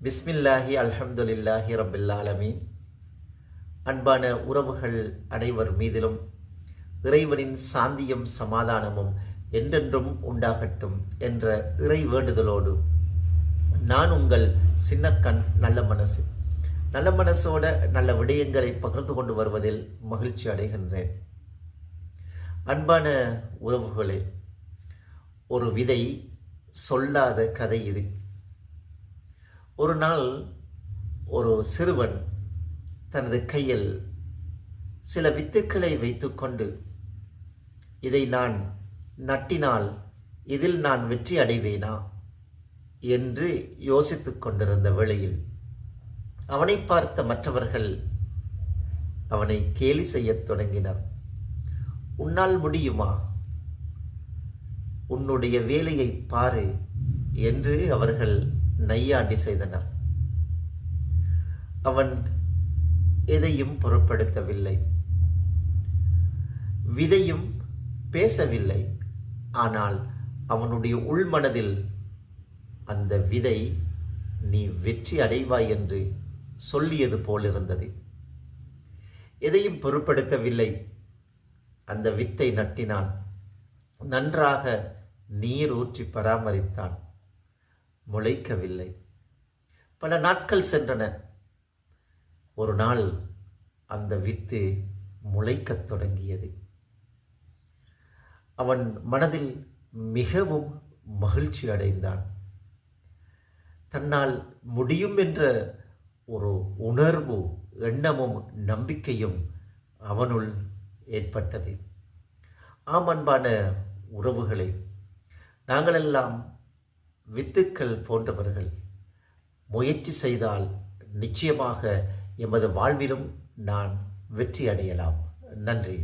பிஸ்மில்லாஹி அல்ஹம்துலில்லாஹி ரப்பில் ஆலமீன். அன்பான உறவுகள் அனைவர் மீதிலும் இறைவனின் சாந்தியும் சமாதானமும் என்றென்றும் உண்டாகட்டும் என்ற இறை வேண்டுதலோடு நான் உங்கள் சின்னக்கண் நல்ல மனசோட நல்ல விடயங்களை பகிர்ந்து கொண்டு வருவதில் மகிழ்ச்சி அடைகின்றேன். அன்பான உறவுகளே, ஒரு விதை சொல்லாத கதை இது. ஒரு நாள் ஒரு சிறுவன் தனது கையில் சில வித்துக்களை வைத்துக்கொண்டு, இதை நான் நட்டினால் இதில் நான் வெற்றி அடைவேனா என்று யோசித்துக் கொண்டிருந்த வேளையில் அவனை பார்த்த மற்றவர்கள் அவனை கேலி செய்யத் தொடங்கினர். உன்னால் முடியுமா? உன்னுடைய வேலையை பாரு என்று அவர்கள் நையாண்டி செய்தனர். அவன் எதையும் பொருட்படுத்தவில்லை. விதையும் பேசவில்லை. ஆனால் அவனுடைய உள்மனதில் அந்த விதை நீ வெற்றி அடைவாய் என்று சொல்லியது போலிருந்தது. எதையும் பொருட்படுத்தவில்லை. அந்த வித்தை நட்டினான். நன்றாக நீர் ஊற்றி பராமரித்தான். முளைக்கவில்லை. பல நாட்கள் சென்றன. ஒரு நாள் அந்த வித்து முளைக்கத் தொடங்கியது. அவன் மனதில் மிகவும் மகிழ்ச்சி அடைந்தான். தன்னால் முடியும் என்ற ஒரு உணர்வு, எண்ணமும் நம்பிக்கையும் அவனுள் ஏற்பட்டது. ஆம், அன்பான உறவுகளே, நாங்களெல்லாம் வித்துக்கள் போன்றவர்கள். முயற்சி செய்தால் நிச்சயமாக எமது வாழ்விலும் நான் வெற்றி அடையலாம். நன்றி.